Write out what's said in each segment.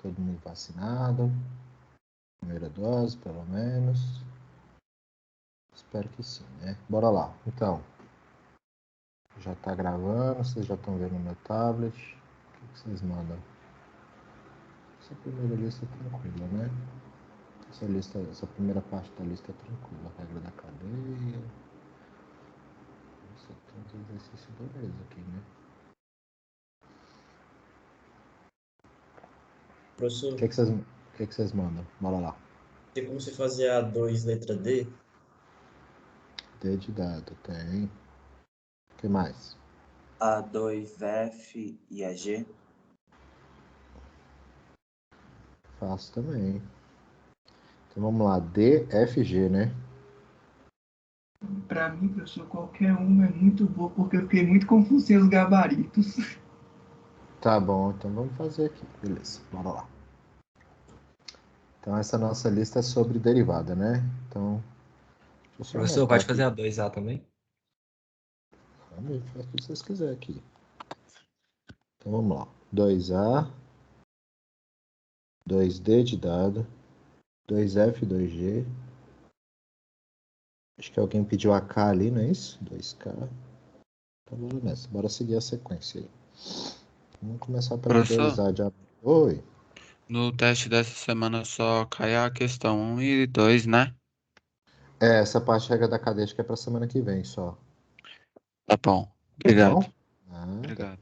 Todo mundo vacinado. Primeira dose, pelo menos. Espero que sim, né? Bora lá. Então, já tá gravando, vocês já estão vendo no meu tablet. O que vocês mandam? Essa primeira lista é tranquila, né? Essa primeira parte da lista é tranquila. A regra da cadeia. Nossa, tem uns exercícios dolorosos aqui, né? Professor, O que vocês mandam? Bora lá. tem como você fazer a 2, letra D? D de dado, tem. O que mais? A2F e a G? Faço também. Então vamos lá. D, F, G, né? Para mim, professor, qualquer uma é muito boa, porque eu fiquei muito confuso sem os gabaritos. Tá bom, então vamos fazer aqui. Beleza, bora lá. Então essa nossa lista é sobre derivada, né? Então, deixa eu só Professor, anotar pode aqui. fazer a 2A também? Faz o que vocês quiserem aqui. Então vamos lá. 2A, 2D de dado, 2F, 2G. Acho que alguém pediu AK ali, não é isso? 2K. Então bora nessa. Bora seguir a sequência aí. Vamos começar pela Professor? 2A de... Oi. No teste dessa semana só cai a questão 1 e 2, né? Essa parte regra da cadeia acho que é pra semana que vem só. Tá bom. Tá Obrigado. bom? Nada. Obrigado.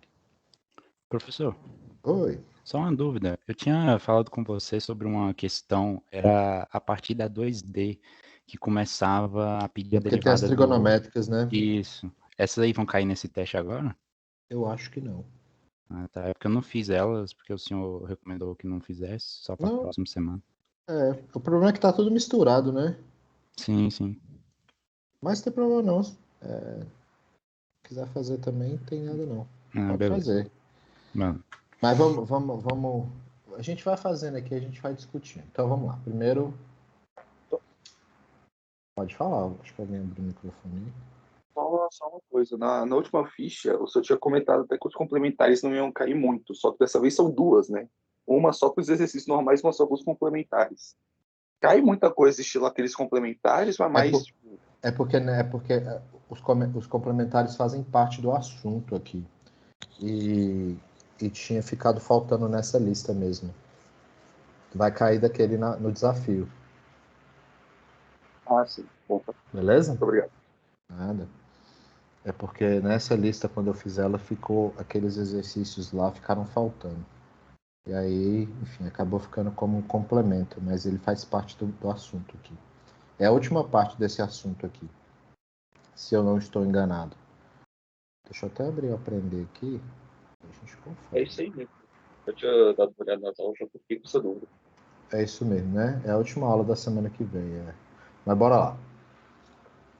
Professor, Oi. só uma dúvida. Eu tinha falado com você sobre uma questão, era a partir da 2D, que começava a pedir a Porque tem as derivada do... trigonométricas, né? Isso. Essas aí vão cair nesse teste agora? Eu acho que não. Ah, tá. É porque eu não fiz elas, porque o senhor recomendou que não fizesse, só para a Não. próxima semana. É, o problema é que tá tudo misturado, né? Sim, sim. Mas não tem problema não. Se quiser fazer também, não tem nada não. Ah, Pode beleza. fazer. Mano, Mas vamos. A gente vai fazendo aqui, a gente vai discutindo. Então vamos lá. Primeiro. Pode falar, acho que alguém abriu o microfone. Só uma coisa, na última ficha, o senhor tinha comentado até que os complementares não iam cair muito, só que dessa vez são duas, né? Uma só para os exercícios normais, uma só para os complementares. Cai muita coisa estilo aqueles complementares, mas mais... É porque os complementares fazem parte do assunto aqui. E tinha ficado faltando nessa lista mesmo. Vai cair daquele no desafio. Ah, sim. Bom, Beleza? muito obrigado. Nada. É porque nessa lista, quando eu fiz ela, ficou aqueles exercícios lá, ficaram faltando. E aí, enfim, acabou ficando como um complemento, mas ele faz parte do assunto aqui. É a última parte desse assunto aqui, se eu não estou enganado. Deixa eu até abrir o aprender aqui, a gente confere. É isso aí mesmo. Eu tinha dado uma olhada nas aulas, já fiquei com essa dúvida. É isso mesmo, né? É a última aula da semana que vem. Mas bora lá.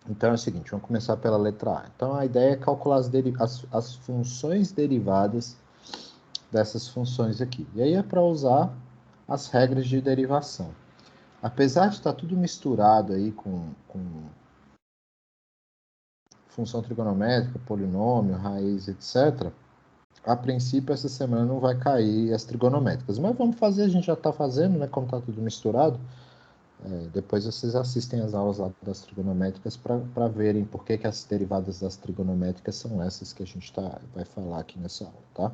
Então é o seguinte, vamos começar pela letra A. Então a ideia é calcular as funções derivadas dessas funções aqui. E aí é para usar as regras de derivação. Apesar de estar tudo misturado aí com função trigonométrica, polinômio, raiz, etc., a princípio essa semana não vai cair as trigonométricas. Mas vamos fazer, a gente já está fazendo, né? Como está tudo misturado. Depois vocês assistem as aulas lá das trigonométricas para verem por que as derivadas das trigonométricas são essas que a gente vai falar aqui nessa aula, tá?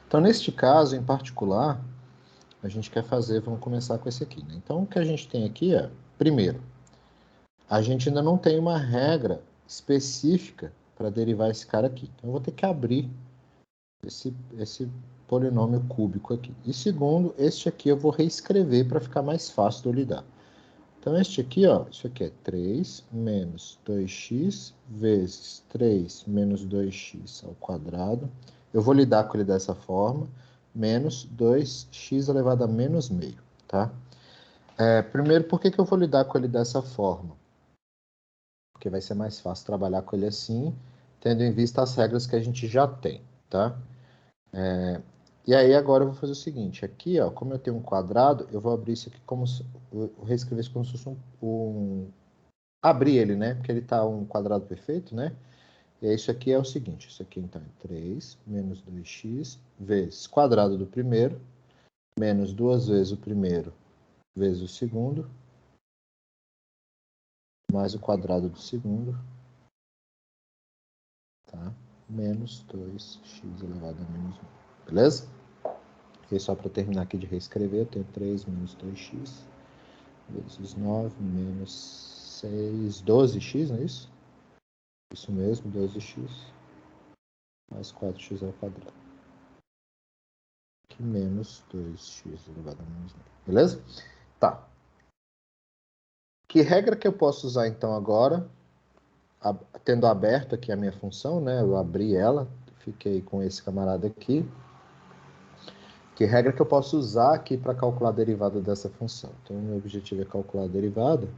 Então, neste caso em particular, a gente quer fazer, vamos começar com esse aqui, né? Então, o que a gente tem aqui é, primeiro, a gente ainda não tem uma regra específica para derivar esse cara aqui. Então, eu vou ter que abrir esse polinômio cúbico aqui. E segundo, este aqui eu vou reescrever para ficar mais fácil de eu lidar. Então, este aqui, ó, isso aqui é 3 menos 2x vezes 3 menos 2x ao quadrado. Eu vou lidar com ele dessa forma, menos 2x elevado a menos meio, tá? Primeiro, por que eu vou lidar com ele dessa forma? Porque vai ser mais fácil trabalhar com ele assim, tendo em vista as regras que a gente já tem, tá? E aí agora eu vou fazer o seguinte, aqui, ó, como eu tenho um quadrado, eu vou abrir isso aqui como eu reescrever isso como se fosse abrir ele, né? Porque ele tá um quadrado perfeito, né? E aí isso aqui é o seguinte, isso aqui então é 3 menos 2x vezes quadrado do primeiro menos 2 vezes o primeiro vezes o segundo, mais o quadrado do segundo, tá? Menos 2x elevado a menos 1. Beleza? E só para terminar aqui de reescrever, eu tenho 3 menos 2x vezes 9 menos 6, 12x, não é isso? Isso mesmo, 12x mais 4x ao quadrado. Aqui menos 2x elevado a menos 9. Beleza? Tá. Que regra que eu posso usar então agora? Tendo aberto aqui a minha função, né? Eu abri ela, fiquei com esse camarada aqui. Que regra que eu posso usar aqui para calcular a derivada dessa função? Então, o meu objetivo é calcular a derivada.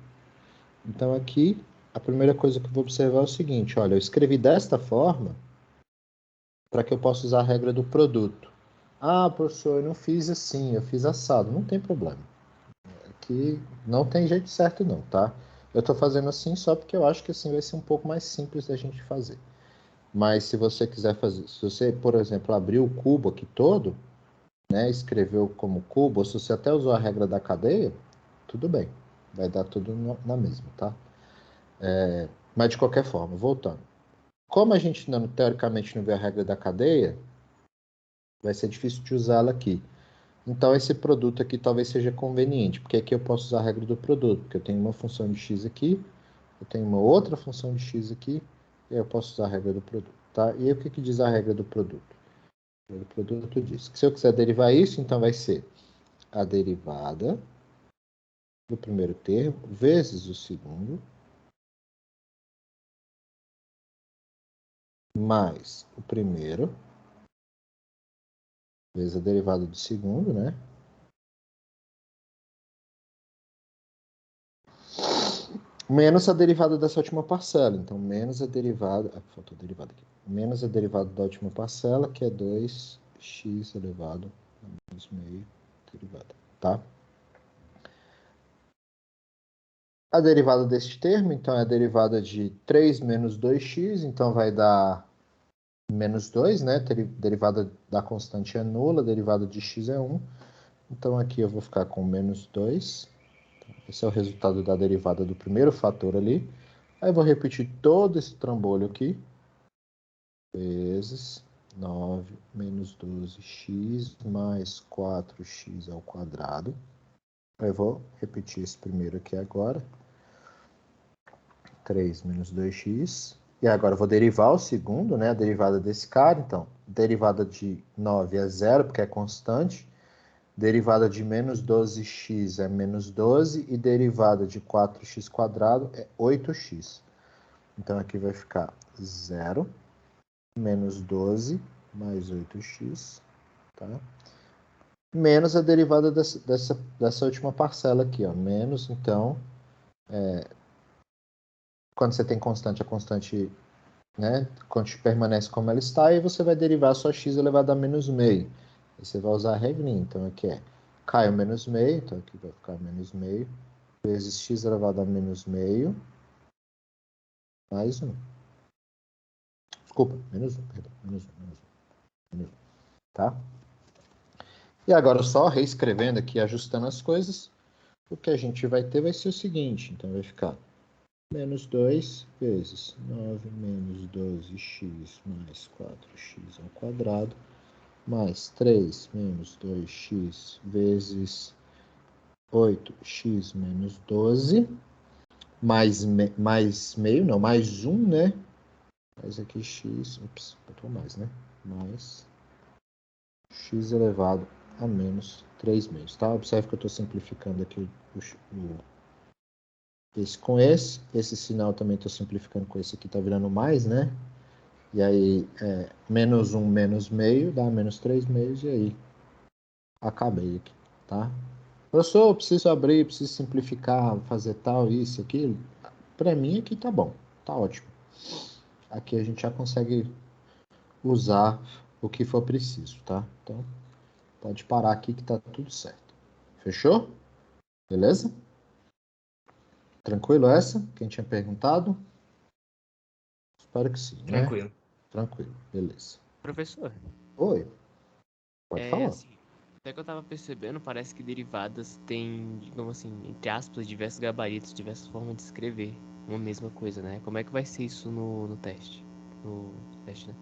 Então, aqui, a primeira coisa que eu vou observar é o seguinte. Olha, eu escrevi desta forma para que eu possa usar a regra do produto. Ah, professor, eu não fiz assim, eu fiz assado. Não tem problema. Aqui não tem jeito certo não, tá? Eu estou fazendo assim só porque eu acho que assim vai ser um pouco mais simples da gente fazer. Mas se você quiser fazer, se você, por exemplo, abrir o cubo aqui todo, né, escreveu como cubo, ou se você até usou a regra da cadeia, tudo bem. Vai dar tudo na mesma, tá? Mas de qualquer forma, voltando. Como a gente não, teoricamente não vê a regra da cadeia, vai ser difícil de usá-la aqui. Então, esse produto aqui talvez seja conveniente, porque aqui eu posso usar a regra do produto, porque eu tenho uma função de x aqui, eu tenho uma outra função de x aqui, e aí eu posso usar a regra do produto, tá? E aí, o que diz a regra do produto? A regra do produto diz que se eu quiser derivar isso, então vai ser a derivada do primeiro termo vezes o segundo, mais o primeiro, vezes a derivada do segundo, né? Menos a derivada dessa última parcela. Então, menos a derivada... Ah, faltou a derivada aqui. Menos a derivada da última parcela, que é 2x elevado a menos meio derivada, tá? A derivada deste termo, então, é a derivada de 3 menos 2x, então vai dar menos 2, né? Derivada da constante é nula, derivada de x é 1. Então, aqui eu vou ficar com menos 2. Esse é o resultado da derivada do primeiro fator ali. Aí eu vou repetir todo esse trambolho aqui. Vezes 9 menos 12x mais 4x ao quadrado. Aí eu vou repetir esse primeiro aqui agora. 3 menos 2x. E agora eu vou derivar o segundo, né? A derivada desse cara. Então, derivada de 9 é zero, porque é constante. Derivada de menos 12x é menos 12. E derivada de 4x quadrado é 8x. Então, aqui vai ficar 0 menos 12 mais 8x, tá? Menos a derivada dessa última parcela aqui, ó. Menos, então, quando você tem constante, a constante, né, permanece como ela está, e você vai derivar só x elevado a menos meio. Aí você vai usar a regrinha, então aqui é cai o menos meio, então aqui vai ficar menos meio, vezes x elevado a menos meio, mais 1. Desculpa, menos 1, perdão, menos 1, tá? E agora só reescrevendo aqui, ajustando as coisas, o que a gente vai ter vai ser o seguinte, então vai ficar menos 2 vezes 9 menos 12x mais 4x ao quadrado, mais 3 menos 2x vezes 8x menos 12, mais meio, não, mais 1, né? Mais aqui x, ups, botou mais, né? Mais x elevado a menos 3 meios, tá? Observe que eu estou simplificando aqui esse com esse sinal também estou simplificando com esse aqui, tá virando mais, né? E aí, menos 1 menos meio dá menos 3 meios, e aí acabei aqui, tá? Professor, eu preciso abrir, preciso simplificar, fazer tal, isso, aquilo. Para mim aqui tá bom, tá ótimo. Aqui a gente já consegue usar o que for preciso, tá? Então, pode parar aqui que tá tudo certo. Fechou? Beleza? Tranquilo essa? Quem tinha perguntado? Espero que sim, né? Tranquilo. Tranquilo, beleza. Professor, Oi, pode falar. assim, Até que eu tava percebendo, parece que derivadas têm, digamos assim, entre aspas, diversos gabaritos, diversas formas de escrever uma mesma coisa, né? Como é que vai ser isso no teste? No teste, né?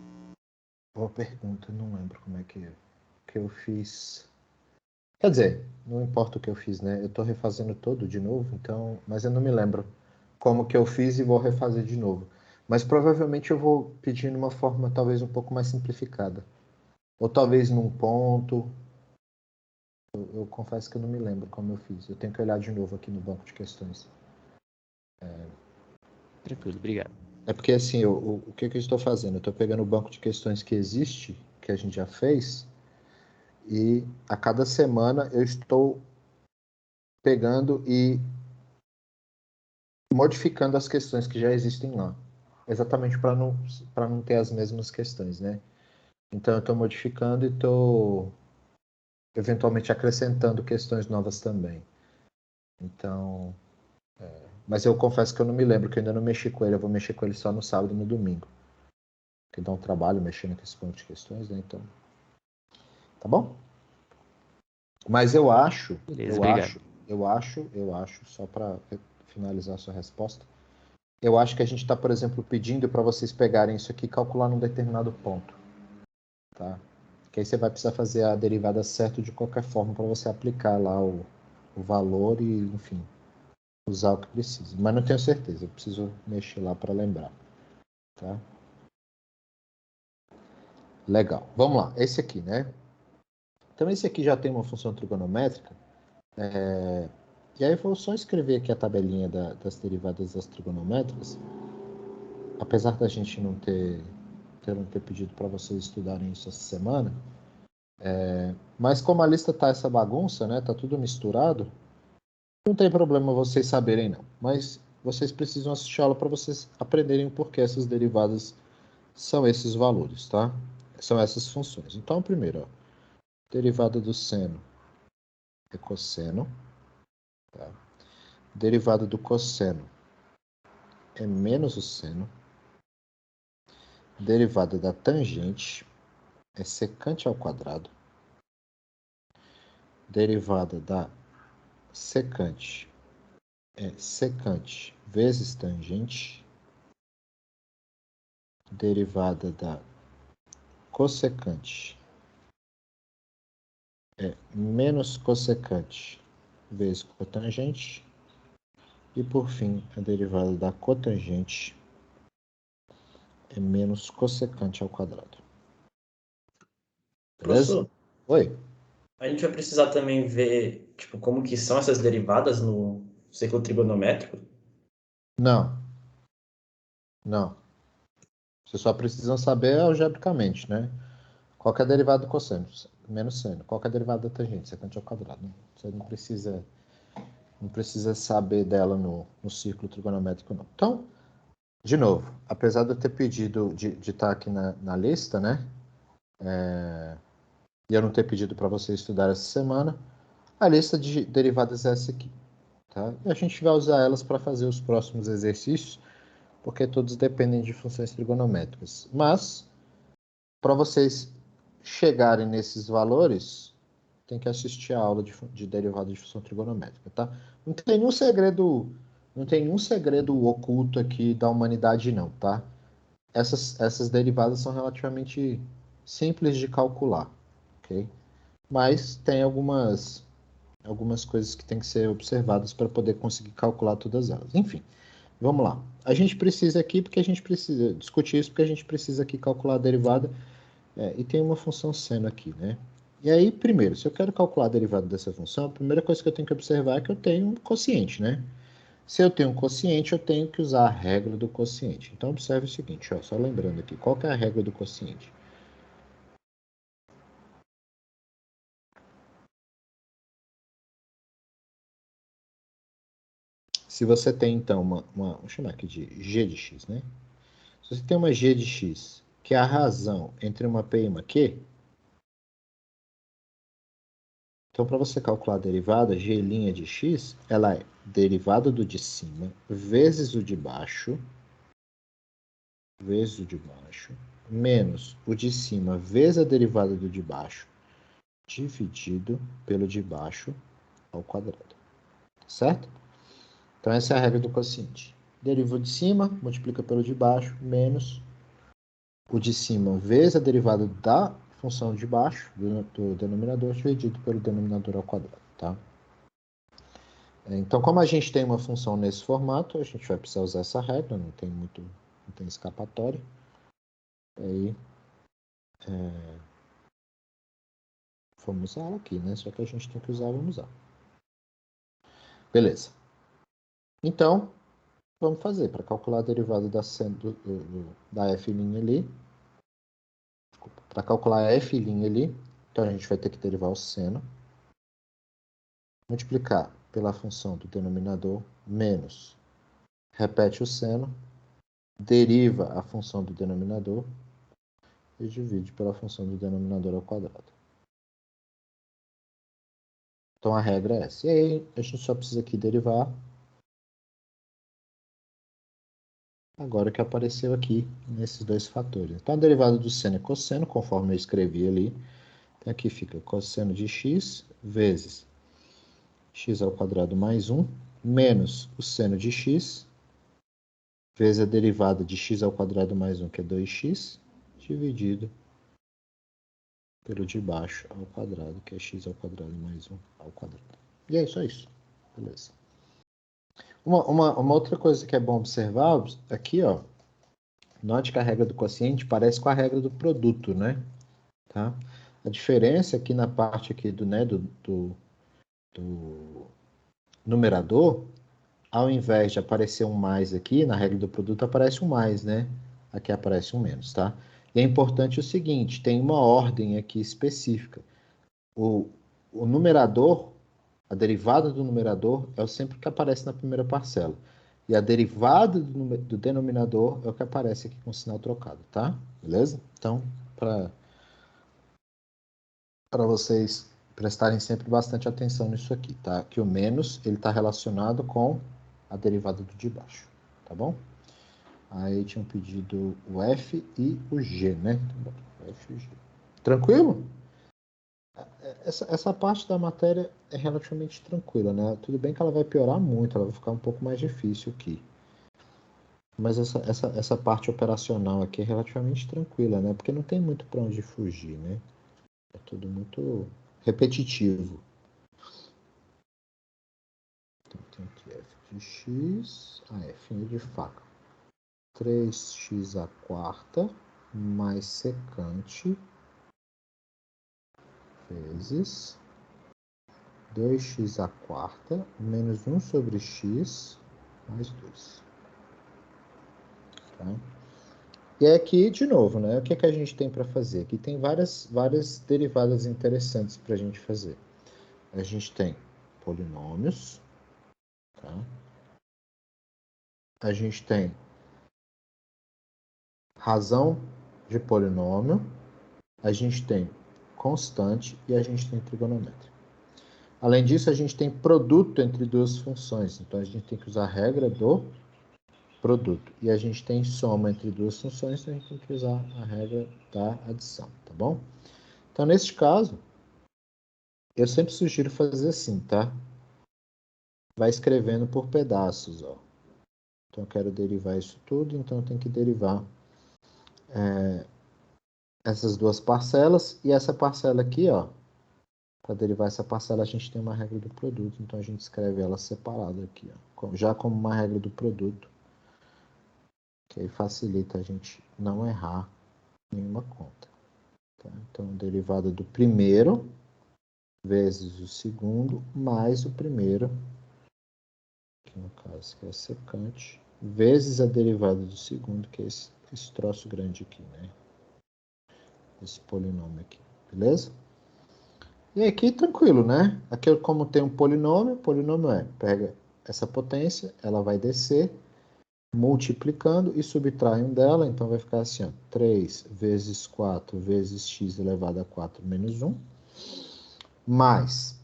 Boa pergunta, não lembro como é que eu fiz. Quer dizer, não importa o que eu fiz, né? Eu tô refazendo todo de novo, então, mas eu não me lembro como que eu fiz e vou refazer de novo. Mas provavelmente eu vou pedir numa forma talvez um pouco mais simplificada. Ou talvez num ponto. Eu confesso que eu não me lembro como eu fiz. Eu tenho que olhar de novo aqui no banco de questões. Tranquilo, obrigado. É porque assim, o que eu estou fazendo? Eu estou pegando o banco de questões que existe, que a gente já fez, e a cada semana eu estou pegando e modificando as questões que já existem lá. Exatamente para não ter as mesmas questões, né? Então eu estou modificando e estou eventualmente acrescentando questões novas também. Então, mas eu confesso que eu não me lembro, que eu ainda não mexi com ele. Eu vou mexer com ele só no sábado e no domingo. Que dá um trabalho mexendo com esse banco de questões, né? Então, tá bom? Mas eu acho, Beleza, obrigado. eu acho, só para finalizar a sua resposta, eu acho que a gente está, por exemplo, pedindo para vocês pegarem isso aqui e calcular num determinado ponto, tá? Que aí você vai precisar fazer a derivada certa de qualquer forma para você aplicar lá o valor e, enfim, usar o que precisa. Mas não tenho certeza, eu preciso mexer lá para lembrar, tá? Legal, vamos lá, esse aqui, né? Então esse aqui já tem uma função trigonométrica, e aí eu vou só escrever aqui a tabelinha das derivadas das trigonométricas, apesar da gente não ter pedido para vocês estudarem isso essa semana, mas como a lista tá essa bagunça, né, tá tudo misturado, não tem problema vocês saberem não, mas vocês precisam assistir a aula para vocês aprenderem o porquê essas derivadas são esses valores, tá? São essas funções. Então, primeiro, ó, derivada do seno é cosseno, tá? Derivada do cosseno é menos o seno. Derivada da tangente é secante ao quadrado. Derivada da secante é secante vezes tangente. Derivada da cossecante é menos cossecante vezes cotangente. E por fim, a derivada da cotangente é menos cossecante ao quadrado. Beleza? Professor, Oi? a gente vai precisar também ver, tipo, como que são essas derivadas no ciclo trigonométrico. Não, não. Vocês só precisam saber algebricamente, né? Qual que é a derivada do cosseno? Menos seno. Qual que é a derivada da tangente? Secante ao quadrado. Né? Você não precisa saber dela no círculo trigonométrico, não. Então, de novo, apesar de eu ter pedido de estar aqui na lista, né? E eu não ter pedido para você estudar essa semana, a lista de derivadas é essa aqui. Tá? E a gente vai usar elas para fazer os próximos exercícios, porque todos dependem de funções trigonométricas. Mas, para vocês chegarem nesses valores, tem que assistir a aula de derivada de função trigonométrica, tá? Não tem nenhum segredo oculto aqui da humanidade, não, tá? Essas derivadas são relativamente simples de calcular, ok? Mas tem algumas coisas que têm que ser observadas para poder conseguir calcular todas elas. Enfim, vamos lá. A gente precisa aqui, porque a gente precisa discutir isso, porque a gente precisa aqui calcular a derivada, e tem uma função seno aqui, né? E aí, primeiro, se eu quero calcular a derivada dessa função, a primeira coisa que eu tenho que observar é que eu tenho um quociente, né? Se eu tenho um quociente, eu tenho que usar a regra do quociente. Então, observe o seguinte, ó, só lembrando aqui, qual que é a regra do quociente? Se você tem, então, vamos chamar aqui de g de x, né? Se você tem uma g de x, que é a razão entre uma p e uma q, então, para você calcular a derivada, g' de x, ela é derivada do de cima vezes o de baixo, menos o de cima vezes a derivada do de baixo, dividido pelo de baixo ao quadrado. Certo? Então, essa é a regra do quociente. Deriva o de cima, multiplica pelo de baixo, menos o de cima vezes a derivada da função de baixo, do denominador, dividido pelo denominador ao quadrado. Tá? Então, como a gente tem uma função nesse formato, a gente vai precisar usar essa regra, não tem escapatória. Aí, vamos usar ela aqui, né? Só que a gente tem que usar, vamos usar. Beleza. Então, vamos fazer. Para calcular a derivada da f' ali. Para calcular a f' ali, então a gente vai ter que derivar o seno. Multiplicar pela função do denominador, menos. Repete o seno. Deriva a função do denominador. E divide pela função do denominador ao quadrado. Então, a regra é essa. E aí, a gente só precisa aqui derivar. Agora que apareceu aqui nesses dois fatores. Então, a derivada do seno é cosseno, conforme eu escrevi ali. Então, aqui fica cosseno de x vezes x ao quadrado mais 1, menos o seno de x, vezes a derivada de x ao quadrado mais 1, que é 2x, dividido pelo de baixo ao quadrado, que é x ao quadrado mais 1 ao quadrado. E é só isso. Beleza. Uma outra coisa que é bom observar, aqui, ó, note que a regra do quociente parece com a regra do produto, né? Tá? A diferença aqui na parte aqui do numerador, ao invés de aparecer um mais aqui, na regra do produto aparece um mais, né? Aqui aparece um menos, tá? E é importante o seguinte, tem uma ordem aqui específica. O numerador, a derivada do numerador é o sempre que aparece na primeira parcela. E a derivada do denominador é o que aparece aqui com o sinal trocado, tá? Beleza? Então, para vocês prestarem sempre bastante atenção nisso aqui, tá? Que o menos, ele está relacionado com a derivada do de baixo, tá bom? Aí tinham pedido o F e o G, né? F e G. Tranquilo? Essa parte da matéria é relativamente tranquila, né? Tudo bem que ela vai piorar muito, ela vai ficar um pouco mais difícil aqui. Mas essa parte operacional aqui é relativamente tranquila, né? Porque não tem muito para onde fugir, né? É tudo muito repetitivo. Então, tem aqui f de x, f de faca. 3x à quarta mais secante vezes 2x à quarta menos 1 sobre x mais 2. Tá? E aqui, de novo, né? O que a gente tem para fazer? Aqui tem várias derivadas interessantes para a gente fazer. A gente tem polinômios, tá? A gente tem razão de polinômio, a gente tem constante e a gente tem trigonométrica. Além disso, a gente tem produto entre duas funções, então a gente tem que usar a regra do produto. E a gente tem soma entre duas funções, então a gente tem que usar a regra da adição, tá bom? Então, neste caso, eu sempre sugiro fazer assim, tá? Vai escrevendo por pedaços, ó. Então, eu quero derivar isso tudo, então eu tenho que derivar essas duas parcelas. E essa parcela aqui, ó, para derivar essa parcela, a gente tem uma regra do produto, então a gente escreve ela separada aqui, ó, já como uma regra do produto, que aí facilita a gente não errar nenhuma conta. Tá? Então, derivada do primeiro vezes o segundo, mais o primeiro, que no caso que é secante, vezes a derivada do segundo, que é esse troço grande aqui, né? Esse polinômio aqui, beleza? E aqui, tranquilo, né? Aqui, como tem um polinômio, pega essa potência, ela vai descer, multiplicando e subtrai 1 dela, então vai ficar assim, ó, 3 vezes 4 vezes x elevado a 4 menos 1, mais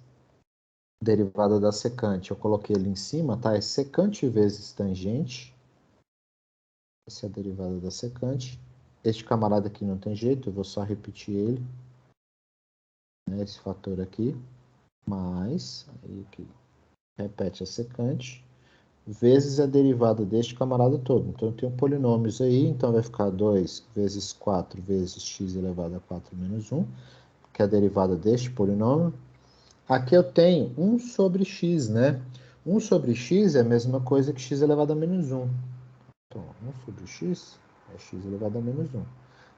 derivada da secante, eu coloquei ali em cima, tá? É secante vezes tangente, essa é a derivada da secante. Este camarada aqui não tem jeito, eu vou só repetir ele. né, esse fator aqui, mais, aí que repete a secante, vezes a derivada deste camarada todo. Então, eu tenho polinômios aí, então vai ficar 2 vezes 4 vezes x elevado a 4 menos 1, que é a derivada deste polinômio. Aqui eu tenho 1 sobre x, né? 1 sobre x é a mesma coisa que x elevado a menos 1. Então, 1 sobre x é x elevado a menos 1.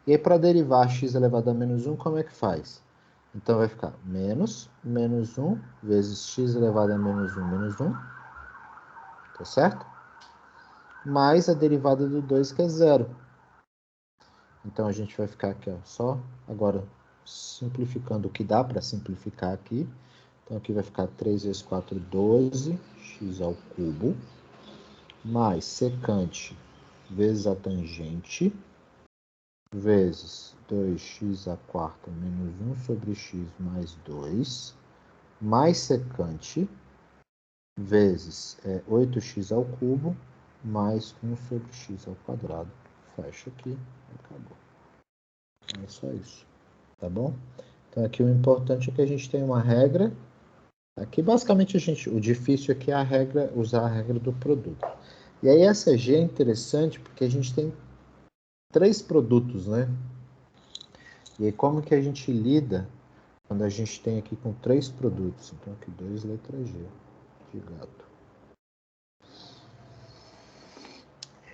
E aí, para derivar x elevado a menos 1, como é que faz? Então, vai ficar menos 1 vezes x elevado a menos 1, tá certo? Mais a derivada do 2, que é 0. Então, a gente vai ficar aqui, ó, só agora simplificando o que dá para simplificar aqui. Então, aqui vai ficar 3 vezes 4, 12, x ao cubo, mais secante vezes a tangente, vezes 2x à quarta menos 1 sobre x mais 2, mais secante, vezes 8x ao cubo, mais 1 sobre x ao quadrado. Fecha aqui, acabou. É só isso, tá bom? Então, aqui o importante é que a gente tem uma regra. Aqui, basicamente, o difícil aqui é a regra, usar a regra do produto. E aí, essa G é interessante porque a gente tem 3 produtos, né? E aí, como que a gente lida quando a gente tem aqui com 3 produtos? Então, aqui 2 letra G, de gato.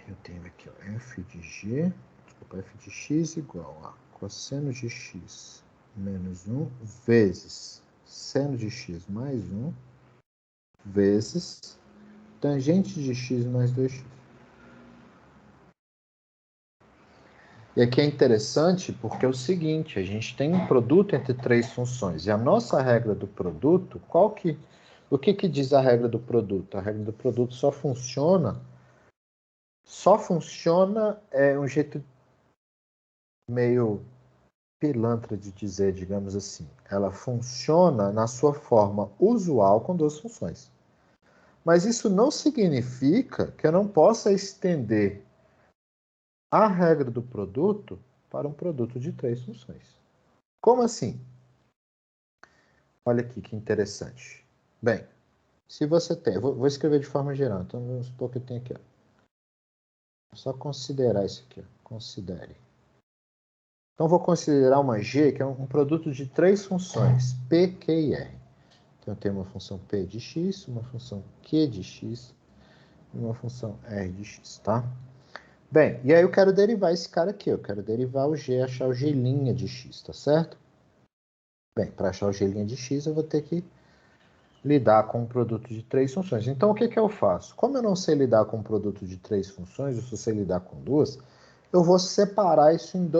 Eu tenho aqui, ó, f de g, desculpa, f de x igual a cosseno de x menos 1 vezes seno de x mais 1 vezes tangente de x mais 2x. E aqui é interessante porque é o seguinte, a gente tem um produto entre 3 funções. E a nossa regra do produto, o que diz a regra do produto? A regra do produto só funciona um jeito meio pilantra de dizer, digamos assim. Ela funciona na sua forma usual com 2 funções. Mas isso não significa que eu não possa estender a regra do produto para um produto de 3 funções. Como assim? Olha aqui que interessante. Bem, se você tem... Vou escrever de forma geral. Então, vamos supor que eu tenho aqui. Ó. Só considerar isso aqui. Ó. Considere. Então, vou considerar uma G, que é um produto de 3 funções, P, Q e R. Então, eu tenho uma função P de x, uma função Q de x e uma função R de x, tá? Bem, e aí eu quero derivar esse cara aqui. Eu quero derivar o G, achar o G' de x, tá certo? Bem, para achar o G' de x, eu vou ter que lidar com um produto de 3 funções. Então, o que eu faço? Como eu não sei lidar com um produto de 3 funções, eu só sei lidar com 2, eu vou separar isso em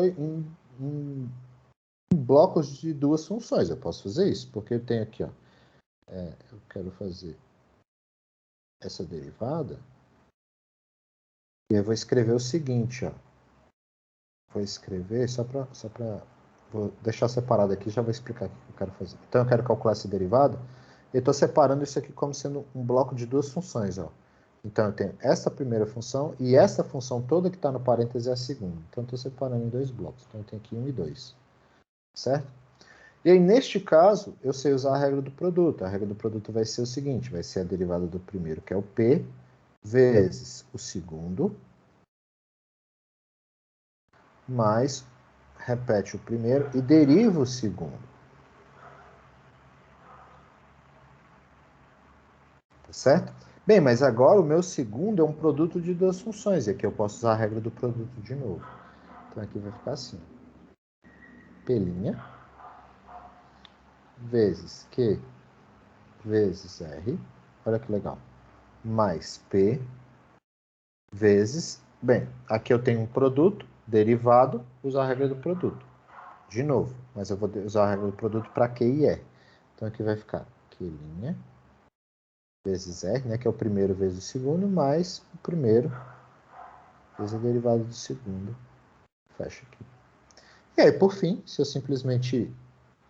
blocos de 2 funções. Eu posso fazer isso, porque eu tenho aqui, ó, eu quero fazer essa derivada, e eu vou escrever o seguinte, ó. Vou escrever vou deixar separado aqui, já vou explicar o que eu quero fazer. Então, eu quero calcular essa derivada. Eu estou separando isso aqui como sendo um bloco de 2 funções, ó. Então, eu tenho essa primeira função e essa função toda que está no parêntese é a segunda. Então, eu estou separando em 2 blocos. Então, eu tenho aqui 1 e 2. Certo? E aí, neste caso, eu sei usar a regra do produto. A regra do produto vai ser o seguinte, vai ser a derivada do primeiro, que é o P, vezes o segundo, mais, repete o primeiro e deriva o segundo. Tá certo? Bem, mas agora o meu segundo é um produto de 2 funções. E aqui eu posso usar a regra do produto de novo. Então aqui vai ficar assim. P' vezes Q vezes R. Olha que legal. Mais P vezes... Bem, aqui eu tenho um produto derivado, usar a regra do produto. De novo, mas eu vou usar a regra do produto para Q e R. Então aqui vai ficar Q' vezes R, né, que é o primeiro vezes o segundo, mais o primeiro vezes a derivada do segundo. Fecha aqui. E aí, por fim, se eu simplesmente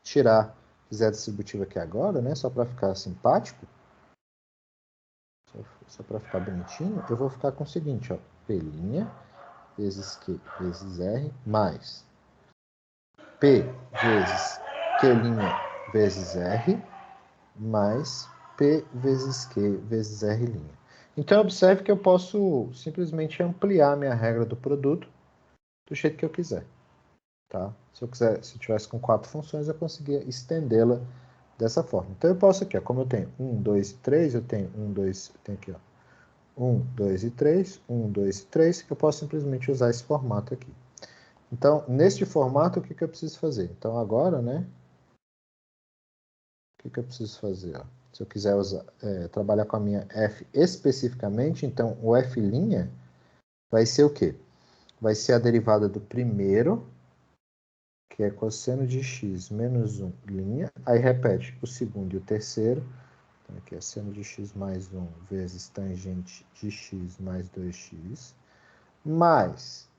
fizer a distributiva aqui agora, né, só para ficar simpático, só para ficar bonitinho, eu vou ficar com o seguinte, ó, P' vezes Q vezes R, mais P vezes Q' vezes R mais P vezes Q vezes R'. Então, observe que eu posso simplesmente ampliar minha regra do produto do jeito que eu quiser. Tá? Se eu tivesse com 4 funções, eu conseguia estendê-la dessa forma. Então, eu posso aqui, ó, como eu tenho 1, 2 e 3, eu tenho 1, 2, tem aqui, ó, 1, 2 e 3, 1, 2 e 3, eu posso simplesmente usar esse formato aqui. Então, neste formato, o que eu preciso fazer? Então, agora, né, o que eu preciso fazer? Ó? Se eu quiser trabalhar com a minha f especificamente, então o f' vai ser o quê? Vai ser a derivada do primeiro, que é cosseno de x menos 1, aí repete o segundo e o terceiro, então aqui é seno de x mais 1 vezes tangente de x mais 2x, mais,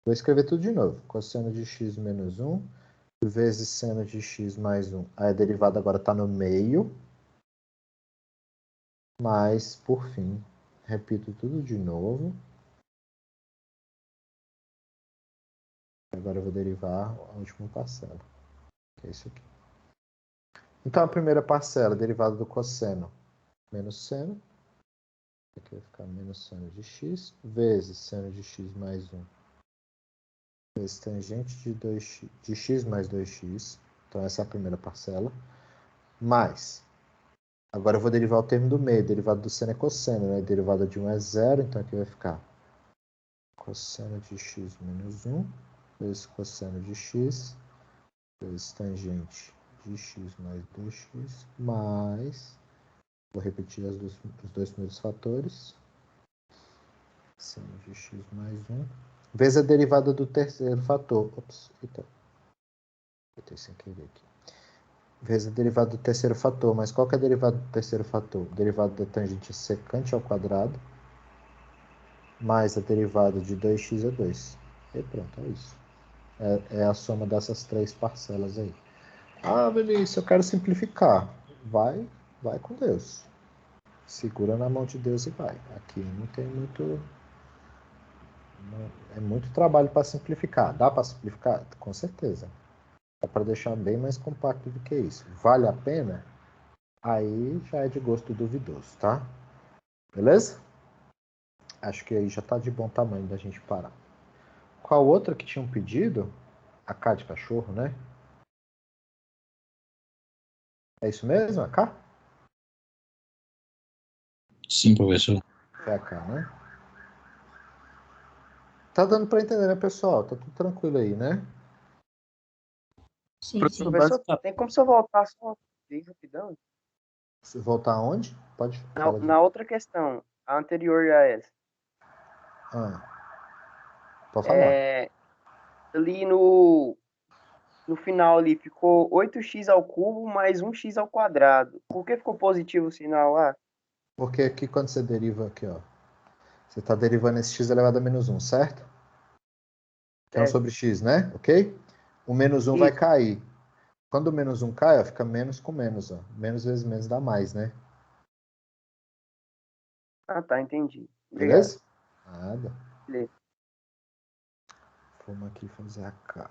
vou escrever tudo de novo, cosseno de x menos 1 vezes seno de x mais 1, aí a derivada agora está no meio, mas, por fim, repito tudo de novo. Agora eu vou derivar a última parcela, que é isso aqui. Então, a primeira parcela, derivada do cosseno menos seno, aqui vai ficar menos seno de x, vezes seno de x mais 1, vezes tangente de x mais 2x, então essa é a primeira parcela, mais, agora eu vou derivar o termo do meio, derivada do seno é cosseno, né? Derivada de 1 é 0, então aqui vai ficar cosseno de x menos 1, vezes cosseno de x, vezes tangente de x mais 2x, mais, vou repetir os dois primeiros fatores, seno de x mais 1, vezes a derivada do terceiro fator, botei sem querer aqui, vezes a derivada do terceiro fator, mas qual que é a derivada do terceiro fator? Derivada da tangente secante ao quadrado, mais a derivada de 2x é 2, e pronto, é isso. É a soma dessas 3 parcelas aí. Ah, Vinícius, eu quero simplificar. Vai com Deus. Segura na mão de Deus e vai. Aqui não tem muito... é muito trabalho para simplificar. Dá para simplificar? Com certeza. Dá para deixar bem mais compacto do que isso. Vale a pena? Aí já é de gosto duvidoso, tá? Beleza? Acho que aí já tá de bom tamanho da gente parar. Qual outra que tinha um pedido? A K de cachorro, né? É isso mesmo, a K? Sim, professor. É a K, né? Tá dando para entender, né, pessoal? Tá tudo tranquilo aí, né? Sim, sim. Professor, tem como se eu voltar só uma vez rapidão? Se voltar aonde? Pode falar de... Na outra questão, a anterior a essa. Pode falar. Ali no final ali ficou 8x ao cubo mais 1x ao quadrado. Por que ficou positivo o sinal lá? Porque aqui quando você deriva aqui, ó, você está derivando esse x elevado a menos 1, certo? Que é 1 sobre x, né? Ok? O menos 1 vai cair. Quando o menos 1 cai, ó, fica menos com menos, ó. Menos vezes menos dá mais, né? Ah, tá, entendi. Obrigado. Beleza? Nada. Beleza. Vamos aqui fazer a K.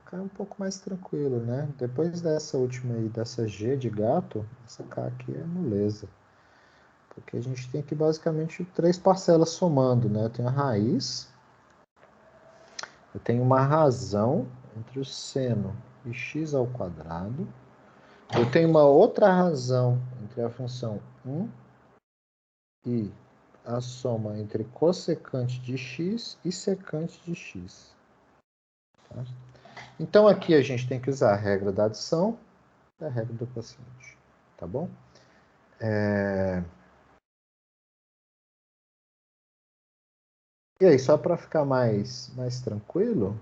K é um pouco mais tranquilo, né? Depois dessa última aí, dessa G de gato, essa K aqui é moleza. Porque a gente tem aqui basicamente 3 parcelas somando, né? Eu tenho a raiz, eu tenho uma razão entre o seno e x ao quadrado, eu tenho uma outra razão entre a função 1 e a soma entre cossecante de x e secante de x. Tá? Então aqui a gente tem que usar a regra da adição e a regra do quociente, tá bom? E aí, só para ficar mais tranquilo,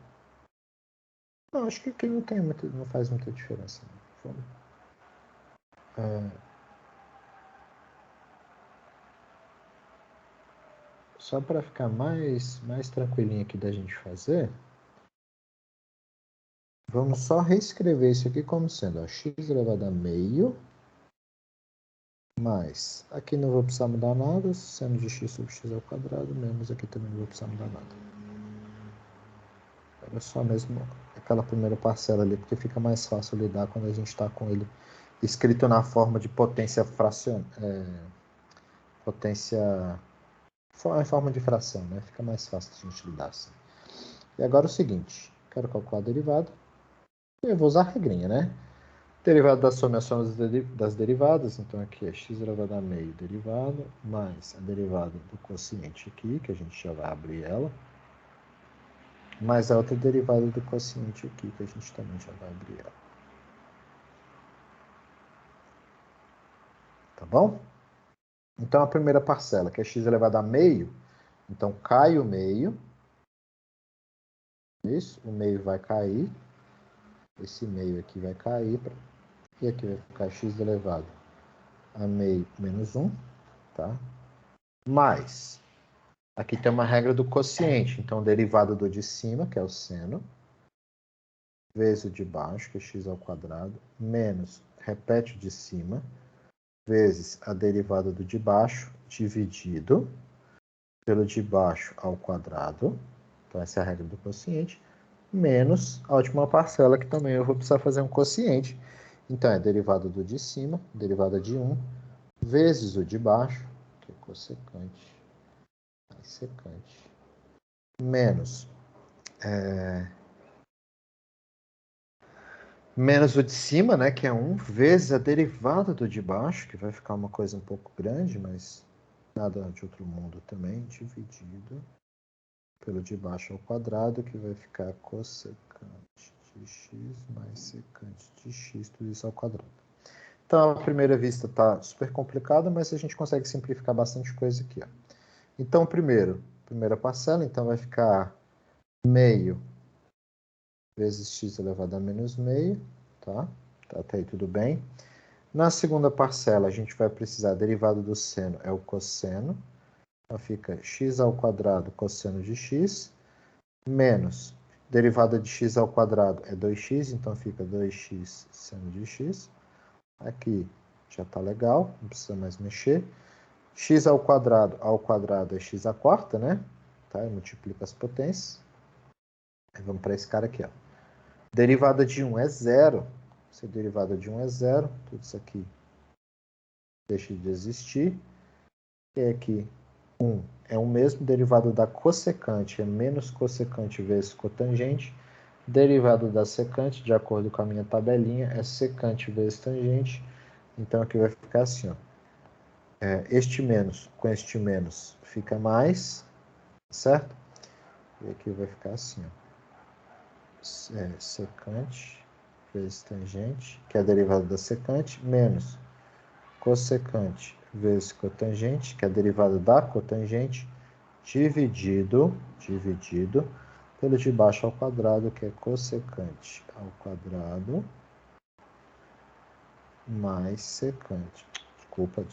não, acho que aqui não faz muita diferença. Só para ficar mais tranquilinho aqui da gente fazer, vamos só reescrever isso aqui como sendo ó, x elevado a meio, mais, aqui não vou precisar mudar nada, seno de x sobre x ao quadrado, menos aqui também não vou precisar mudar nada. Era só mesmo aquela primeira parcela ali, porque fica mais fácil lidar quando a gente está com ele escrito na forma de potência em forma de fração, né? Fica mais fácil de a gente lidar assim. E agora o seguinte, quero calcular a derivada. Eu vou usar a regrinha, né? Derivada da soma é a soma das derivadas, então aqui é x elevado a meio derivada, mais a derivada do quociente aqui, que a gente já vai abrir ela, mais a outra derivada do quociente aqui, que a gente também já vai abrir ela. Tá bom? Então a primeira parcela, que é x elevado a meio, então cai o meio, isso, o meio vai cair, esse meio aqui vai cair, e aqui vai ficar x elevado a meio menos 1, tá? Mais, aqui tem uma regra do quociente, então derivada do de cima, que é o seno, vezes o de baixo, que é x ao quadrado, menos, repete o de cima, vezes a derivada do de baixo, dividido pelo de baixo ao quadrado, então essa é a regra do quociente, menos a última parcela, que também eu vou precisar fazer um quociente, então é derivada do de cima, derivada de 1, vezes o de baixo, que é cossecante, mais secante, menos menos o de cima, né, que é 1, vezes a derivada do de baixo, que vai ficar uma coisa um pouco grande, mas nada de outro mundo também, dividido pelo de baixo ao quadrado, que vai ficar cossecante de x mais secante de x, tudo isso ao quadrado. Então, à primeira vista está super complicado, mas a gente consegue simplificar bastante coisa aqui. Ó. Então, primeira parcela, então vai ficar meio vezes x elevado a menos meio, tá? Até aí tudo bem. Na segunda parcela, a gente vai precisar, a derivada do seno é o cosseno, então fica x ao quadrado cosseno de x, menos, derivada de x ao quadrado é 2x, então fica 2x seno de x. Aqui já está legal, não precisa mais mexer. X ao quadrado é x à quarta, né? Tá? Eu multiplico as potências. Aí vamos para esse cara aqui, ó. Derivada de 1 é zero. Se a derivada de 1 é zero, tudo isso aqui deixa de existir. E aqui, 1 é o mesmo. Derivada da cossecante é menos cossecante vezes cotangente. Derivada da secante, de acordo com a minha tabelinha, é secante vezes tangente. Então aqui vai ficar assim, ó. Este menos com este menos fica mais, certo? E aqui vai ficar assim, ó. Secante vezes tangente, que é a derivada da secante, menos cossecante vezes cotangente, que é a derivada da cotangente, dividido pelo de baixo ao quadrado, que é cossecante ao quadrado, mais secante. Desculpa,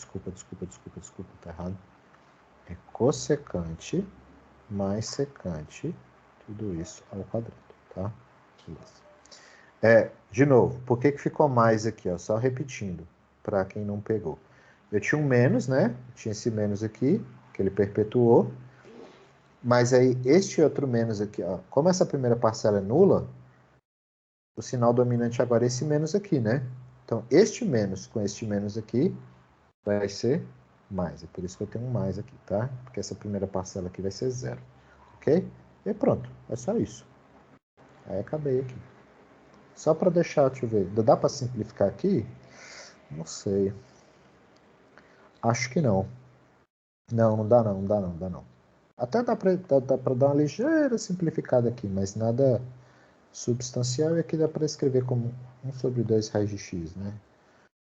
tá errado. É cossecante mais secante, tudo isso ao quadrado, tá? Beleza. De novo, por que ficou mais aqui? Ó? Só repetindo, para quem não pegou. Eu tinha um menos, né? Tinha esse menos aqui, que ele perpetuou. Mas aí, este outro menos aqui, ó, como essa primeira parcela é nula, o sinal dominante agora é esse menos aqui, né? Então, este menos com este menos aqui vai ser mais. É por isso que eu tenho um mais aqui, tá? Porque essa primeira parcela aqui vai ser zero. Ok? E pronto. É só isso. Aí acabei aqui. Só para deixar, deixa eu ver. Dá para simplificar aqui? Não sei. Acho que não. Não dá não. Até dá para dar uma ligeira simplificada aqui, mas nada substancial. E aqui dá para escrever como 1 sobre 2 raiz de x, né?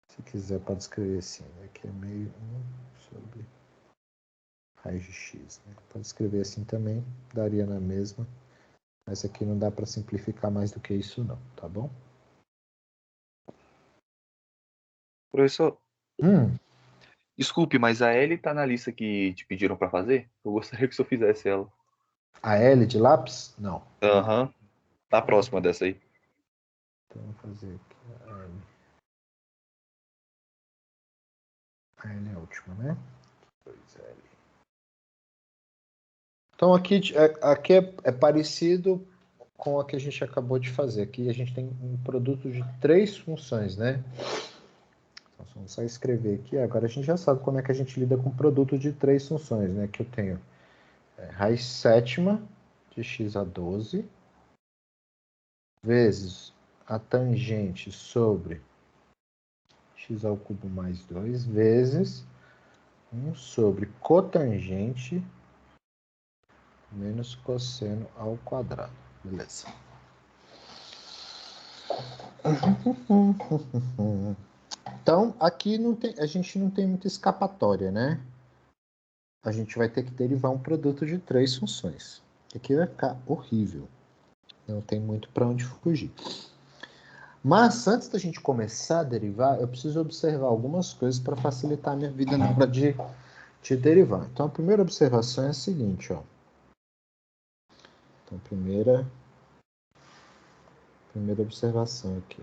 Se quiser, pode escrever assim. Aqui é meio 1 sobre raiz de x. Né? Pode escrever assim também, daria na mesma. Mas aqui não dá para simplificar mais do que isso não, tá bom? Professor, Hum, desculpe, mas a L tá na lista que te pediram para fazer? Eu gostaria que o senhor fizesse ela. a L de lápis? Não. Aham. Tá próxima dessa aí. Então, vou fazer aqui a L. A L é a última, né? 2L. Então, aqui é parecido com a que a gente acabou de fazer. Aqui a gente tem um produto de 3 funções, né? Então, vamos só escrever aqui. Agora a gente já sabe como é que a gente lida com produto de 3 funções, né? Que eu tenho raiz sétima de x a 12 vezes a tangente sobre x ao cubo mais 2 vezes 1 sobre cotangente menos cosseno ao quadrado. Beleza. Então, aqui a gente não tem muita escapatória, né? A gente vai ter que derivar um produto de 3 funções. Aqui vai ficar horrível. Não tem muito para onde fugir. Mas, antes da gente começar a derivar, eu preciso observar algumas coisas para facilitar a minha vida na hora de derivar. Então, a primeira observação é a seguinte, ó. Então, primeira observação aqui.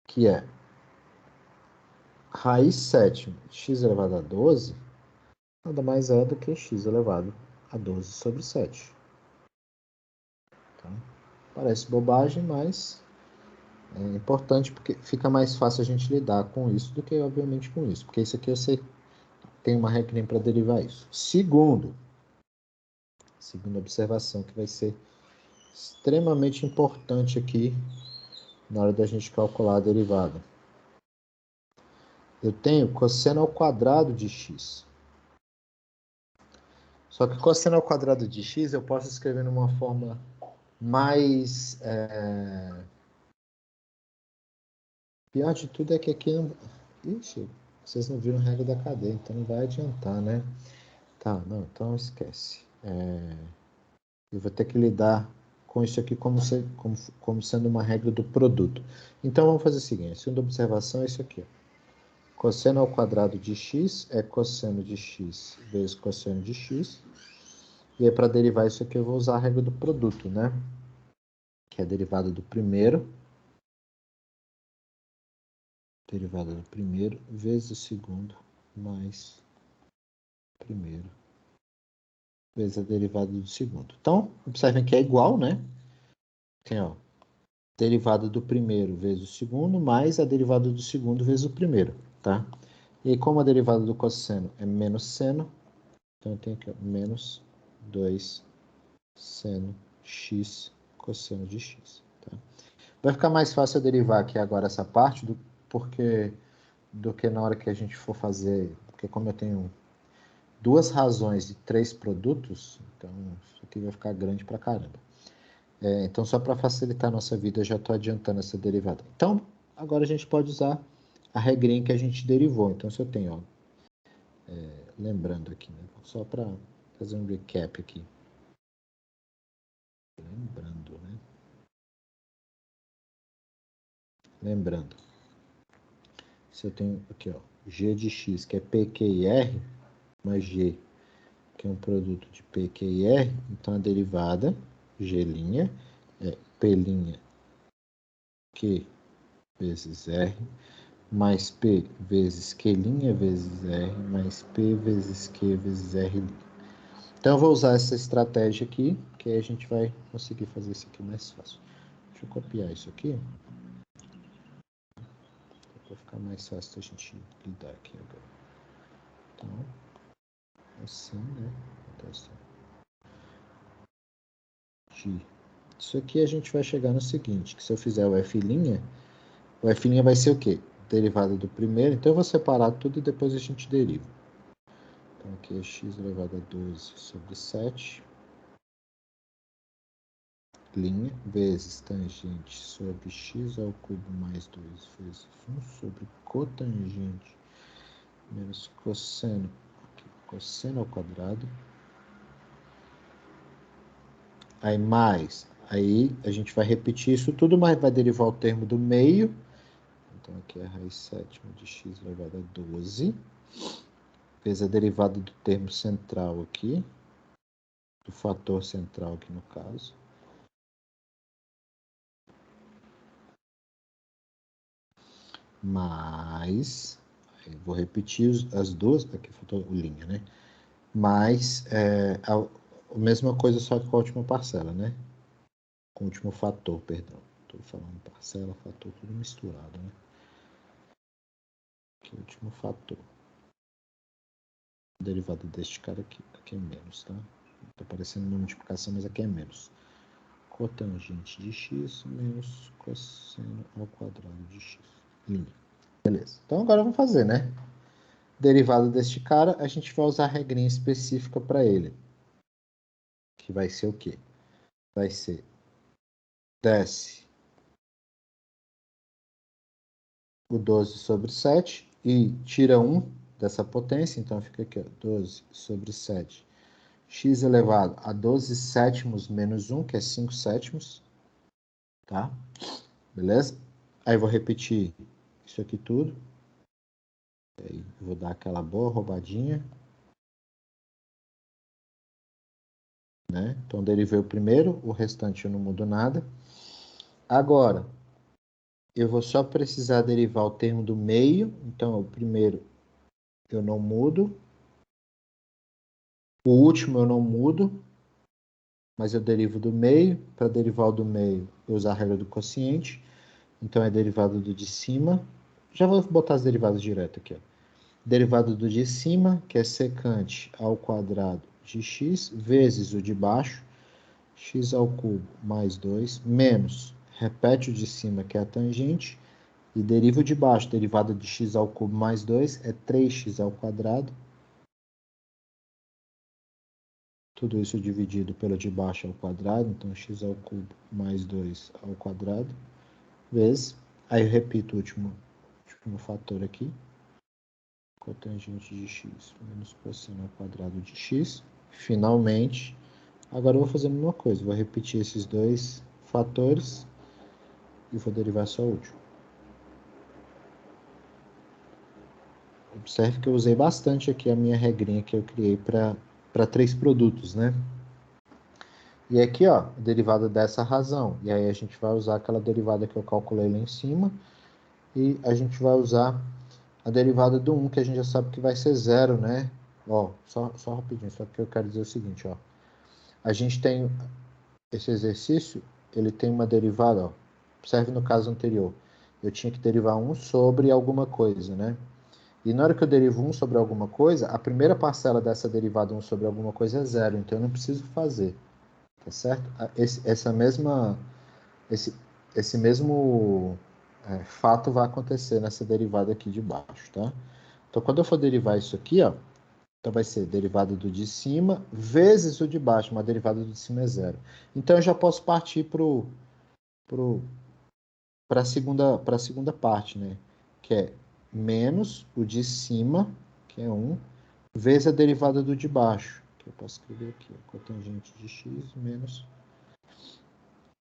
Que é raiz sétima de x elevado a 12 nada mais é do que x elevado a 12 sobre 7. Então, parece bobagem, mas é importante porque fica mais fácil a gente lidar com isso do que, obviamente, com isso. Porque isso aqui eu sei tem uma regrinha para derivar isso. Segunda observação que vai ser extremamente importante aqui na hora da gente calcular a derivada. Eu tenho cosseno ao quadrado de x. Só que cosseno ao quadrado de x eu posso escrever numa forma mais... Pior de tudo é que aqui não... Ixi, vocês não viram a regra da cadeia, então não vai adiantar, né? Tá, não, então esquece. Eu vou ter que lidar com isso aqui como sendo uma regra do produto. Então vamos fazer o seguinte, a segunda observação é isso aqui. Cosseno ao quadrado de x é cosseno de x vezes cosseno de x. E aí, para derivar isso aqui, eu vou usar a regra do produto, né? Que é a derivada do primeiro. Derivada do primeiro vezes o segundo mais primeiro vezes a derivada do segundo. Então, observem que é igual, né? Tem, ó, derivada do primeiro vezes o segundo mais a derivada do segundo vezes o primeiro, tá? E aí, como a derivada do cosseno é menos seno, então eu tenho aqui, ó, menos 2 seno x cosseno de x. Tá? Vai ficar mais fácil eu derivar aqui agora essa parte do que na hora que a gente for fazer, porque como eu tenho 2 razões de 3 produtos, então isso aqui vai ficar grande pra caramba. Então, só para facilitar a nossa vida, eu já estou adiantando essa derivada. Então, agora a gente pode usar a regrinha que a gente derivou. Então, se eu tenho, ó, lembrando aqui, né? Só para fazer um recap aqui. Lembrando. Se eu tenho aqui, ó, g de x, que é p, q e r, mais g, que é um produto de p, q e r, então a derivada, g', é p' q vezes r, mais p vezes q' vezes r, mais p vezes q vezes r'. Então, eu vou usar essa estratégia aqui, que aí a gente vai conseguir fazer isso aqui mais fácil. Deixa eu copiar isso aqui. Para ficar mais fácil da gente lidar aqui agora. Então, assim, né? Isso aqui a gente vai chegar no seguinte, que se eu fizer o f', vai ser o quê? Derivada do primeiro. Então, eu vou separar tudo e depois a gente deriva. Então, aqui é x elevado a 12 sobre 7. Linha vezes tangente sobre x ao cubo mais 2 vezes 1 sobre cotangente menos cosseno, aqui, cosseno ao quadrado. Aí a gente vai repetir isso tudo, mas vai derivar o termo do meio. Então aqui é a raiz sétima de x elevado a 12 vezes a derivada do termo central aqui, do fator central aqui no caso. Mais, vou repetir as duas, aqui faltou o linha, né? Mais a mesma coisa, só que com a última parcela, né? com o último fator, perdão. Estou falando parcela, fator, tudo misturado, né? Aqui, o último fator. A derivada deste cara aqui. Aqui é menos, tá? Tá parecendo uma multiplicação, mas aqui é menos. Cotangente de x menos cosseno ao quadrado de x. Linha. Beleza. Então agora vamos fazer, né? Derivada deste cara, a gente vai usar a regrinha específica para ele. Que vai ser o quê? Vai ser desce o 12 sobre 7 e tira 1 dessa potência. Então fica aqui, ó, 12 sobre 7. X elevado a 12 sétimos menos 1, que é 5 sétimos. Tá? Beleza? Aí eu vou repetir isso aqui tudo. Aí eu vou dar aquela boa roubadinha. Né? Então, derivei o primeiro, o restante eu não mudo nada. Agora, eu vou só precisar derivar o termo do meio. Então, o primeiro eu não mudo. O último eu não mudo. Mas eu derivo do meio. Para derivar o do meio, eu uso a regra do quociente. Então, é derivado do de cima. Já vou botar as derivadas direto aqui. Ó. Derivado do de cima, que é secante ao quadrado de x, vezes o de baixo, x ao cubo mais 2, menos, repete o de cima, que é a tangente, e deriva o de baixo, derivada de x ao cubo mais 2, é 3x ao quadrado. Tudo isso dividido pelo de baixo ao quadrado, então x ao cubo mais 2 ao quadrado, vezes, aí eu repito o último fator aqui, cotangente de x menos cosseno ao quadrado de x. Finalmente, agora eu vou fazer a mesma coisa. Vou repetir esses dois fatores e vou derivar só o último. Observe que eu usei bastante aqui a minha regrinha que eu criei para 3 produtos, né? E aqui, ó, a derivada dessa razão. E aí a gente vai usar aquela derivada que eu calculei lá em cima. E a gente vai usar a derivada do 1, que a gente já sabe que vai ser 0, né? Ó, só rapidinho, só que eu quero dizer o seguinte, ó. A gente tem esse exercício, ele tem uma derivada, ó. Observe no caso anterior. Eu tinha que derivar 1 sobre alguma coisa, né? E na hora que eu derivo 1 sobre alguma coisa, a primeira parcela dessa derivada 1 sobre alguma coisa é 0, então eu não preciso fazer. Tá certo? Esse mesmo fato vai acontecer nessa derivada aqui de baixo, tá? Então, quando eu for derivar isso aqui, ó, então vai ser derivada do de cima vezes o de baixo, uma derivada do de cima é 0. Então, eu já posso partir para a segunda parte, né? Que é menos o de cima, que é 1, vezes a derivada do de baixo, que eu posso escrever aqui, ó, cotangente de x menos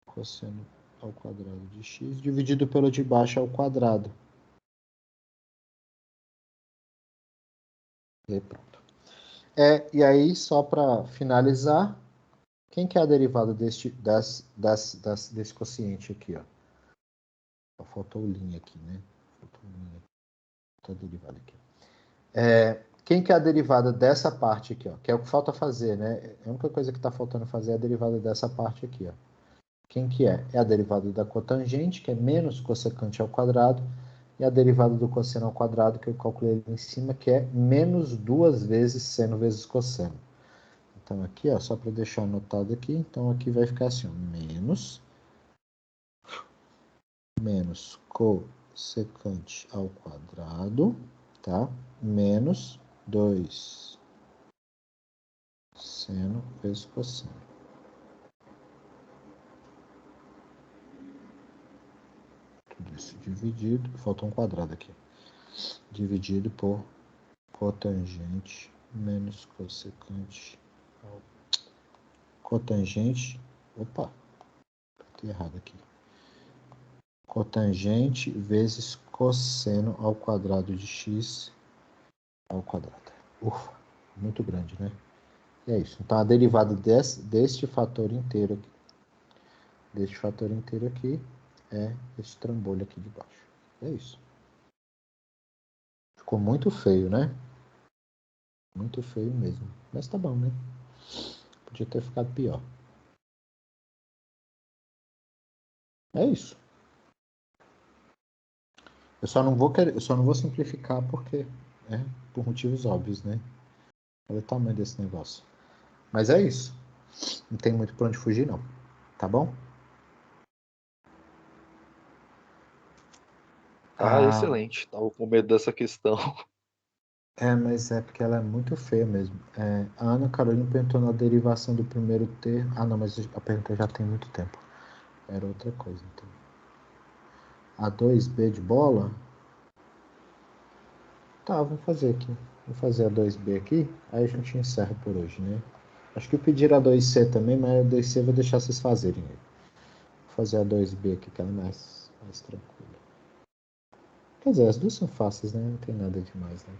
cosseno ao quadrado de x, dividido pelo de baixo ao quadrado. E aí, pronto. E aí, só para finalizar, quem que é a derivada desse quociente aqui, ó? Faltou linha aqui, né? Faltou linha. Faltou a derivada aqui. Quem que é a derivada dessa parte aqui, ó? Que é o que falta fazer, né? A única coisa que está faltando fazer é a derivada dessa parte aqui, ó. Quem que é? É a derivada da cotangente, que é menos cossecante ao quadrado, e a derivada do cosseno ao quadrado, que eu calculei ali em cima, que é menos 2 vezes seno vezes cosseno. Então, aqui, ó, só para deixar anotado aqui, então aqui vai ficar assim, ó, menos cossecante ao quadrado, tá? Menos 2 seno vezes cosseno. Tudo isso dividido, falta um quadrado aqui. Dividido por cotangente menos cossecante ao cotangente. Opa, tá errado aqui. Cotangente vezes cosseno ao quadrado de x ao quadrado. Ufa, muito grande, né? E é isso. Então, a derivada deste fator inteiro aqui, é esse trambolho aqui de baixo. É isso. Ficou muito feio, né? Muito feio mesmo. Mas tá bom, né? Podia ter ficado pior. É isso. Eu só não vou simplificar porque, por motivos óbvios, né? Olha o tamanho desse negócio. Mas é isso. Não tem muito pra onde fugir, não. Tá bom? Tá excelente. Tava com medo dessa questão. Mas é porque ela é muito feia mesmo. A Ana Carolina perguntou na derivação do primeiro termo. Ah, não, mas a pergunta já tem muito tempo. Era outra coisa, então. A 2B de bola? Tá, vamos fazer aqui. Vou fazer a 2B aqui, aí a gente encerra por hoje, né? Acho que eu pedi a 2C também, mas a 2C eu vou deixar vocês fazerem. Vou fazer a 2B aqui, que ela é mais tranquila. Quer dizer, as duas são fáceis, né? Não tem nada demais, né?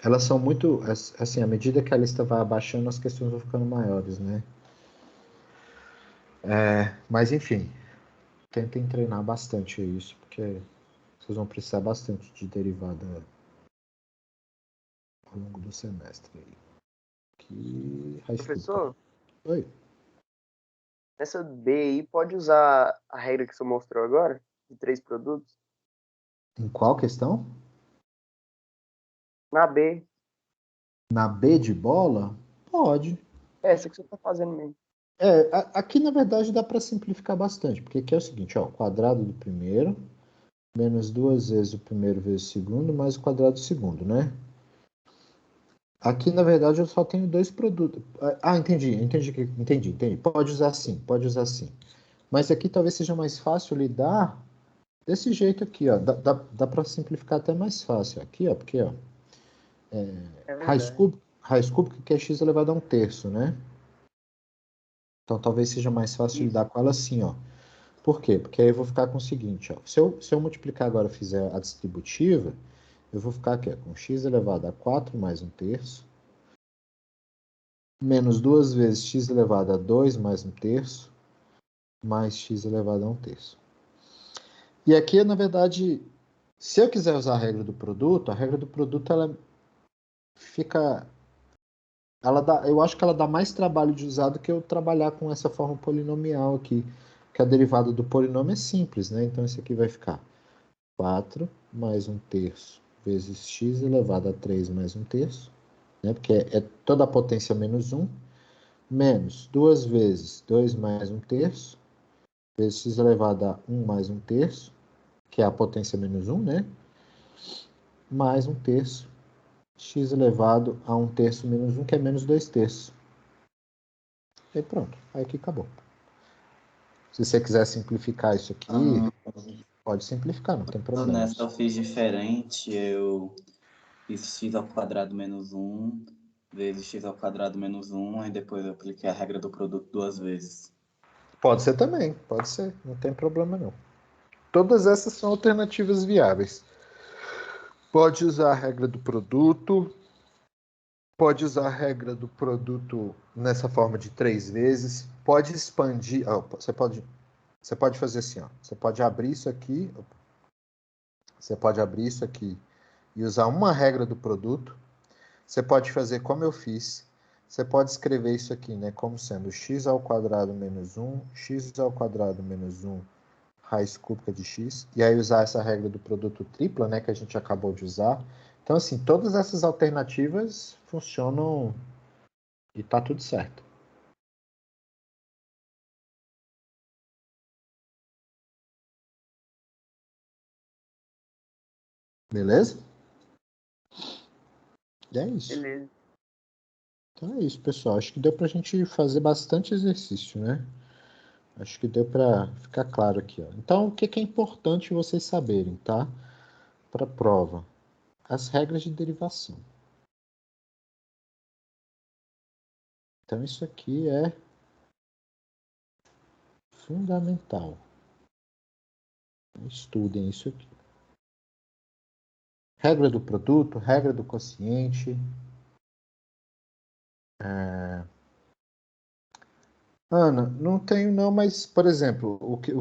Elas são muito... Assim, à medida que a lista vai abaixando, as questões vão ficando maiores, né? Mas, enfim. Tentem treinar bastante isso, porque vocês vão precisar bastante de derivada ao longo do semestre. Que... Professor, Oi. nessa B aí, pode usar a regra que você mostrou agora? De 3 produtos? Em qual questão? Na B. Na B de bola? Pode. Essa que você tá fazendo mesmo. Aqui na verdade dá para simplificar bastante, porque aqui é o seguinte, ó, o quadrado do primeiro, menos 2 vezes o primeiro vezes o segundo, mais o quadrado do segundo, né? Aqui na verdade eu só tenho 2 produtos. Entendi. Pode usar sim. Mas aqui talvez seja mais fácil lidar desse jeito aqui, ó. Dá para simplificar até mais fácil. Aqui, ó, porque, ó, raiz cúbica que é x elevado a 1/3, né? Então talvez seja mais fácil lidar com ela assim, ó. Por quê? Porque aí eu vou ficar com o seguinte, ó. Se eu multiplicar agora e fizer a distributiva, eu vou ficar aqui, ó, com x elevado a 4 mais 1/3, menos 2 vezes x elevado a 2 mais 1/3, mais x elevado a 1/3. E aqui, na verdade, se eu quiser usar a regra do produto, ela fica... eu acho que ela dá mais trabalho de usar do que eu trabalhar com essa forma polinomial aqui, que a derivada do polinômio é simples, né? Então, isso aqui vai ficar 4 mais 1/3 vezes x elevado a 3 mais 1/3, né? Porque é toda a potência menos 1, menos 2 vezes 2 mais 1/3, vezes x elevado a 1 mais 1/3, que é a potência menos 1, né? Mais 1/3, x elevado a 1/3 menos 1, que é menos 2/3. E pronto, aí aqui acabou. Se você quiser simplificar isso aqui, pode simplificar, não tem problema. Nessa eu fiz diferente, eu fiz x ao quadrado menos 1 vezes x ao quadrado menos 1, e depois eu apliquei a regra do produto 2 vezes. Pode ser também, pode ser, não tem problema não. Todas essas são alternativas viáveis. Pode usar a regra do produto, pode usar a regra do produto nessa forma de 3 vezes, pode expandir, você pode fazer assim, ó, você pode abrir isso aqui e usar uma regra do produto. Você pode fazer como eu fiz. Você pode escrever isso aqui, né, como sendo x ao quadrado menos 1, x ao quadrado menos 1, raiz cúbica de x. E aí usar essa regra do produto tripla, né, que a gente acabou de usar. Então, assim, todas essas alternativas funcionam e tá tudo certo. Beleza? E é isso. Beleza. Então é isso, pessoal. Acho que deu pra gente fazer bastante exercício, né? Acho que deu para ficar claro aqui, ó. Então, o que é importante vocês saberem, tá? Para a prova. As regras de derivação. Então, isso aqui é fundamental. Estudem isso aqui. Regra do produto, regra do quociente. Ana, não tenho não, mas, por exemplo, o que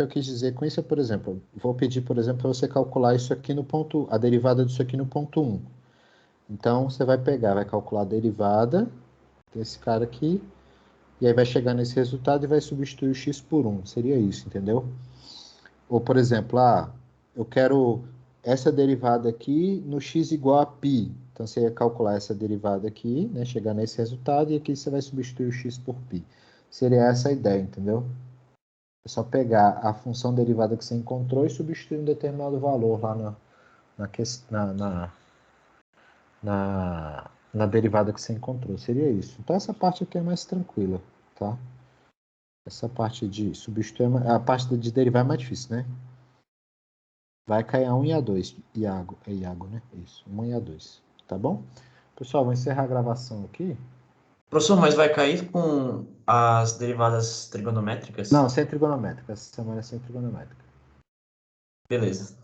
eu quis dizer com isso é, por exemplo, vou pedir, por exemplo, para você calcular isso aqui no ponto, a derivada disso aqui no ponto 1. Então, você vai calcular a derivada desse cara aqui, e aí vai chegar nesse resultado e vai substituir o x por 1. Seria isso, entendeu? Ou, por exemplo, eu quero essa derivada aqui no x igual a π. Então, você ia calcular essa derivada aqui, né, chegar nesse resultado, e aqui você vai substituir o x por π. Seria essa a ideia, entendeu? É só pegar a função derivada que você encontrou e substituir um determinado valor lá na derivada que você encontrou. Seria isso. Então, essa parte aqui é mais tranquila, tá? Essa parte de substituir, a parte de derivar é mais difícil, né? Vai cair a 1 e a 2. Iago, né? Isso, 1 e a 2. Tá bom? Pessoal, vou encerrar a gravação aqui. Professor, mas vai cair com as derivadas trigonométricas? Não, sem trigonométrica. Essa semana é sem trigonométrica. Beleza.